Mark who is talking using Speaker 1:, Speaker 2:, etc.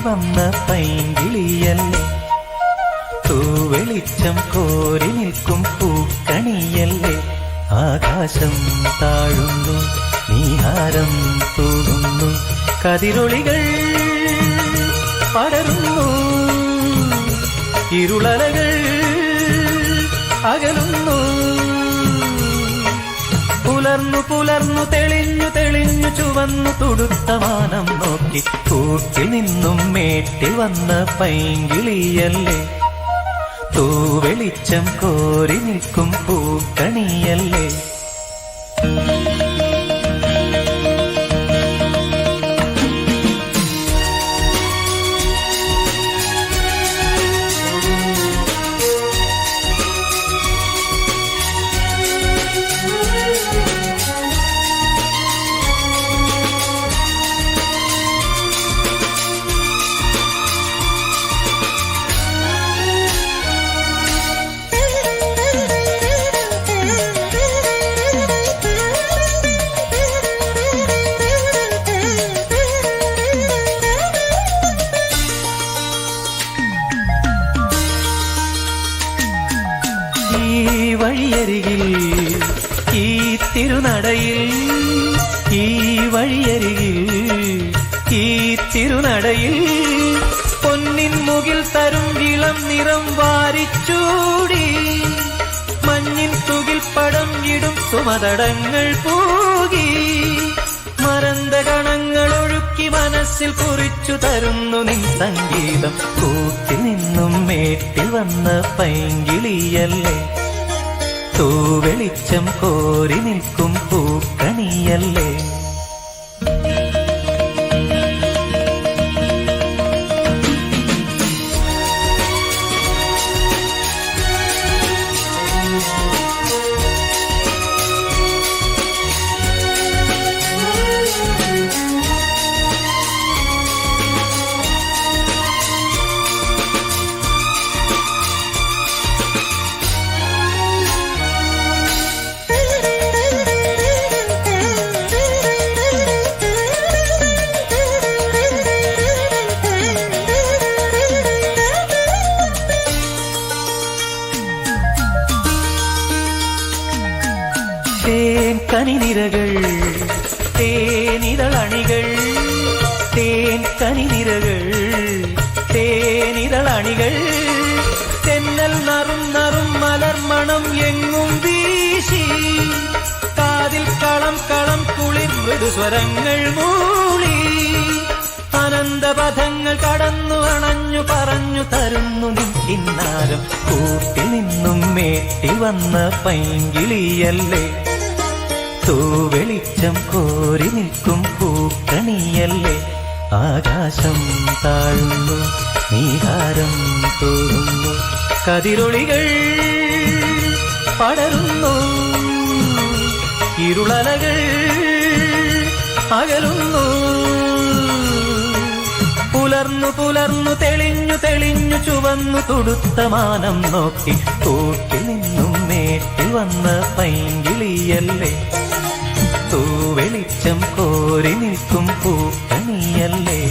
Speaker 1: വന്ന പൈങ്കിളിയല്ലേ, തൂവെളിച്ചം കോരി നിൽക്കും പൂക്കണിയല്ലേ. ആകാശം താഴുന്നു, നീഹാരം തൂകുന്നു, കതിരൊളികൾ പടരുന്നു, ഇരുളലകൾ അകലുന്നു. പുലർന്നു പുലർന്നു തെളിഞ്ഞു തെളിഞ്ഞു ചുവന്നു തുടുത്ത മാനം നോക്കി കൂട്ടിൽ നിന്നും മേട്ടിൽ വന്ന പൈങ്കിളിയല്ലേ, തൂവെളിച്ചം കോരി നിൽക്കും പൂക്കണിയല്ലേ. ഈ വഴിയരികിൽ ഈ തിരുനടയിൽ, ഈ വഴിയരികിൽ ഈ തിരുനടയിൽ പൊന്നിൻ മുകിൽ തരും ഇളം നിറം വാരിച്ചൂടി, മഞ്ഞിൻ തുകിൽ പടം ഇടും സുമതടങ്ങൾ പൂകി, മരന്ത കണങ്ങൾ ഒഴുക്കി മനസ്സിൽ കുറിച്ചു തരുന്നു നിൻ സംഗീതം. കൂട്ടിൽ നിന്നും മേട്ടിൽ വന്ന പൈങ്കിളിയല്ലേ, തൂവെളിച്ചം കോരി നിൽക്കും പൂക്കണിയല്ലേ. തേൻ കനിനിരകൾ തേനിതളണികൾ, തേൻ കനിനിരകൾ തേനിതളണികൾ, തെന്നൽ നറും നറും മലർമണം എങ്ങും വീശി, കാതിൽ കളം കളം കുളിർ മൃദുസ്വരങ്ങൾ മൂളി, അനന്തപഥങ്ങൾ കടന്നു അണഞ്ഞു പറഞ്ഞു തരുന്നു നിൻ കിന്നാരം. കൂട്ടിൽ നിന്നും മേട്ടി വന്ന പൈങ്കിളിയല്ലേ, തൂവെളിച്ചം കോരി നിൽക്കും പൂക്കണിയല്ലേ. ആകാശം താഴുന്നു, നീഹാരം തൂകുന്നു, കതിരൊളികൾ പടരുന്നു, ഇരുളലകൾ അകലുന്നു. പുലർന്നു പുലർന്നു തെളിഞ്ഞു തെളിഞ്ഞു ചുവന്നു തുടുത്ത മാനം നോക്കി കൂട്ടിൽ നിന്നും മേട്ടിൽ വന്ന പൈങ്കിളിയല്ലേ, തൂവെളിച്ചം കോരി നിൽക്കും പൂക്കണിയല്ലേ.